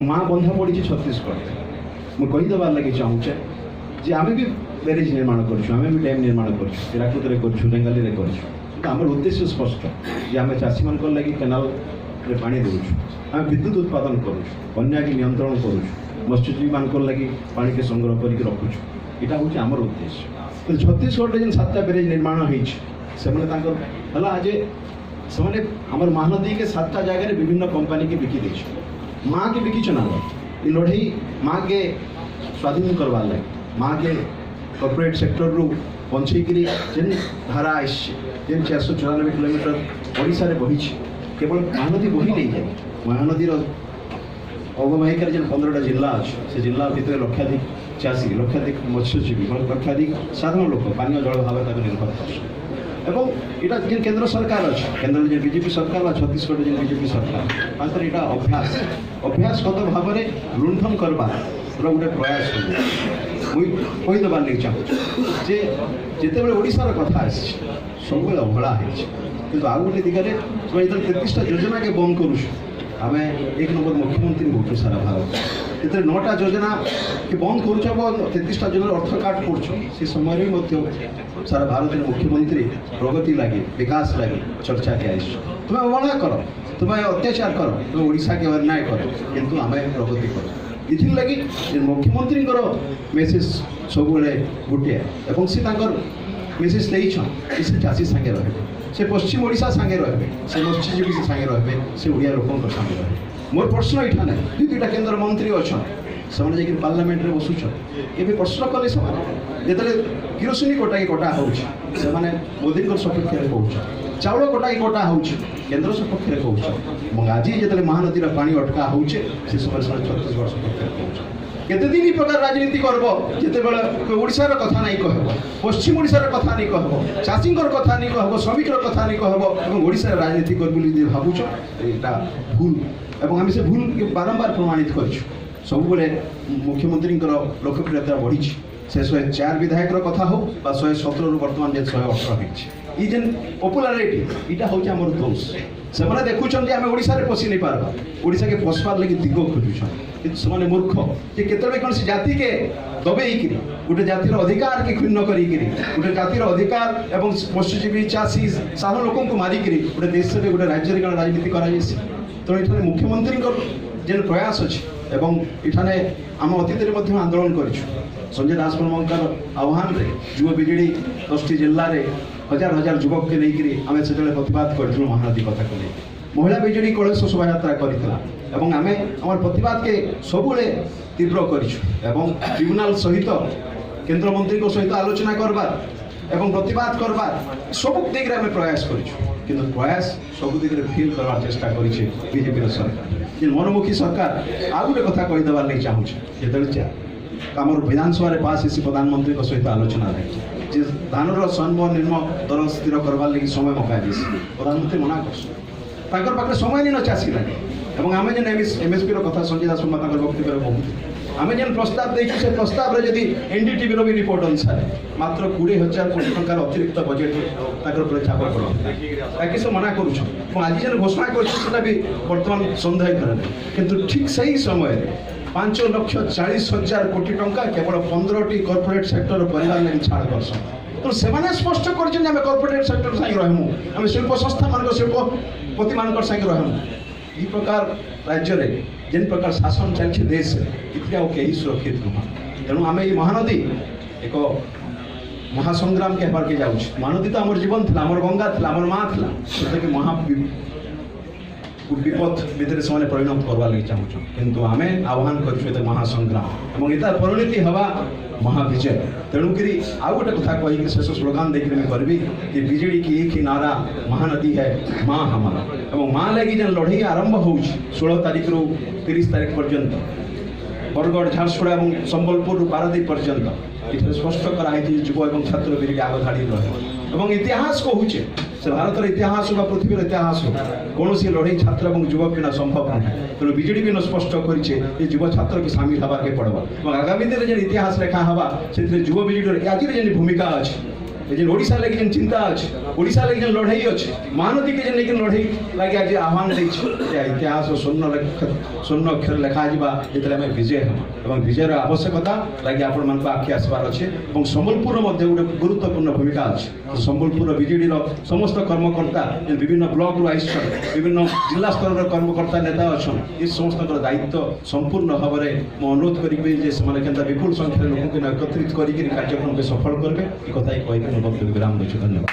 माँ बंधा पड़ी छत्तीसगढ़ मुझे कहीदेवार लगे चाहूचे जे आम भी ब्यारेज निर्माण करें डैम निर्माण करेराकुद रेंगाली आम उद्देश्य स्पष्ट जे आम चाषी मान लगे केनाल पा दूँ आम विद्युत उत्पादन करूँ बन्या की नियंत्रण करूँ मत्स्यजीवी मान लगे पा के संग्रह करके रखुँ यहाँ हूँ आमर उद्देश्य। छत्तीसगढ़ जो 7टा ब्यारेज निर्माण होता आज से महानदी के 7टा जगह विभिन्न कंपनी के बिकी दे माँ के बिकी ना ये लड़ाई माँ के स्वाधीन करवार लगे माँ के कॉर्पोरेट सेक्टर रू बंचेकरी जेन धारा जेन 494 किलोमीटर ओडिशा बही केवल महानदी बही नहीं जाए महानदीर अववाहिकार जेन 15टा जिला अच्छे से जिला भितर लक्षाधिक चाषी लक्षाधिक मत्स्यजीवी लक्षाधिक साधारण लोक पानी जल भाव निर्भर कर एवं यहाँ जो केंद्र सरकार अच्छे केंद्र जो बीजेपी सरकार छत्तीसगढ़ जो बीजेपी सरकार यहाँ अभ्यासगत भाव में लुंठन करवा गोटे प्रयास कहीदेवार नहीं चाहूँ जे जिते ओडार कथा सब अवहेला कि आउ गोटे दिगरे जो 33टा योजना के बंद करूँ आम 1 नंबर मुख्यमंत्री हो सारा भारत जितने 9टा योजना के बंद कर 33टा योजना अर्थ काट कर समय भी सारा भारत मुख्यमंत्री प्रगति लगे विकास लगे चर्चा के आई तुम्हें अवहेला कर तुम्हें अत्याचार कर तुम्हें ओडिशा के अन्याय कर किंतु आम प्रगति कर इथि लगी मुख्यमंत्री मेसेज सब गोटे सी मेसेज देते से चाषी सांगे रहे से पश्चिम ओडिशा सांगे रहे से मत्स्यजीवी से सांगे रहे से ओडिया लोक सांगे रहे मोर प्रश्न यहाँ ना 2टा केंद्र मंत्री अच्छा से पार्लियामेंट में बसुन ये प्रश्न कले जो किरोसिनी कोटा की कटा होने मोदी सपक्ष में कह चाउल कोटा की कटा हो केन्द्र सपक्ष में कह आज जो महानदी पानी अटका होचे से समय छत्तीसगढ़ सपक्ष में कह केते दिन प्रकार राजनीति करब जिते ओडिशार कथा नहीं कहब पश्चिम ओडिशार कथा नहीं कहब चाषी कथा नहीं कहब श्रमिक कथा नहीं कहब ओडिशार राजनीति कर भावुच यहाँ भूल एवं आम से भूल बारंबार प्रमाणित कर सब मुख्यमंत्री लोकप्रियता बढ़ी से 104 विधायक कथा हो 117 रु बर्तमान 118 ये जेन पपुलारिटी यहाँ हूँ आम दोष से देखुं आम ओडिशा पशि नहीं पार्बा ओडिशा के पशुपार लगे दिग खोजुन कि से मूर्ख कि केतबे कौन जाति के दबेक गोटे जातिर अधिकार के क्षुण्ण कर गोटे जातिर अधिकार एवं मत्स्यजीवी चाषी साधारण लोक मारिक गोटे देश में गोटे राज्य राजनीति कर तो ये मुख्यमंत्री जेन प्रयास अच्छे एवं इठाने आम अतीत में आंदोलन कर संजय दास ब्रह्मकर आह्वान रे युवा बिजेडी 10टी जिले में हजार हजार युवक के लेकर आम से प्रतिवाद करूँ महानदी कथा को लेकर महिला बिजेडी कलश शोभा यात्रा करथिला एवं आम आम प्रतिवाद के सबुले तीव्र करूँ ट्रिब्यूनाल सहित केंद्र मंत्री सहित आलोचना करबार एवं प्रतिवाद करबार सब दिगरे आम प्रयास करूँ प्रयास सब दिगरे फेल करवार चेष्टा करी बीजेपी सरकार जो मनमुखी सरकार आ गोटे कथा कहीदेवार नहीं चाहूँ जो आम विधानसभा पास इसी प्रधानमंत्री सहित आलोचना जे धानर सन्म निम्न दर स्थिर करवार लगी समय मका प्रधानमंत्री मना कर पाखे समय नहीं न चाषी लगे और आम जो एमएसपी कथा संजय दास शर्मा वक्तव्य कहते आम जो प्रस्ताव देखु से प्रस्ताव रे यदि एनडीटीवी भी रिपोर्ट अनुसार मात्र 20,000 कोटी टंकार अतिरिक्त बजेट छाप पड़ा से मना करूँ आज जो घोषणा कर बर्तमान सन्देह कर किंतु ठीक सही समय 5,40,000 कोटी टंका केवल 15टी कॉर्पोरेट सेक्टर परिवार लगी छाड़ कर तो से स्पष्ट कर कॉर्पोरेट सेक्टर संगे रहमु आम शिल्प संस्था मान शिल्पपति मान संगे रहमु ये प्रकार राज्य में जिन प्रकार शासन चलती देश इतना कहीं सुरक्षित नुह तेणु आम ये महानदी एक महासंग्राम के हेबार के जाऊँ महानदी तो आम जीवन थी आम गंगा थी आम माँ थी जोटा कि महा विपद भितर से परिणत करवार लगे चाहूँ किंतु आम आह्वान कर महासंग्राम और इतार परिणति हवा महाविजय तेणुक आउ गोटे कथा कही शेष स्लोगान देकर मैं करी कि बीजेडी की एक ही नारा महानदी है माँ हमारा और माँ लगी जेन लड़ाई आरंभ हो 16 तारीख रु 30 तारीख पर्यंत बरगढ़ झारसुगुड़ा और संबलपुर पारादीप पर्यंत ये स्पष्ट कराई युव और छात्र बीजेडी आग धाड़ी रहे इतिहास कहूचे से भारत इतिहास हो पृथ्वी इतिहास हो कौन सी लड़ाई छात्र और युवक बिना संभव नहीं तेणु बीजेडी भी स्पष्ट कर युव छात्र की सामिल हवा के पड़वा और आगामी दिन जो इतिहास लेखा हवा से युव बीजेडी आज भूमिका अच्छे जेन ओडिशा लगे जेन चिंता अच्छे ओडिशा लगे जेन लड़ाई अच्छे महानदी के जेन लेकिन लड़ाई लगे आज आह्वान देछि इतिहास स्वर्ण अक्षर लिखा जा जिते आम विजय हम विजयर आवश्यकता लगे आपण मान आखि आसबार अच्छे और संबलपुर गोटे गुरुत्वपूर्ण भूमिका अच्छे संबलपुर बीजेडी समस्त कर्मकर्ता विभिन्न ब्लॉक रु विभिन्न जिला स्तर कर्मकर्ता नेता अच्छा ये समस्त दायित्व संपूर्ण भाव में अनुरोध करी विपुल संख्यार लोक एकत्रित कर कार्यक्रम के सफल करेंगे ये कथा कही विराम दूसरी धन्यवाद।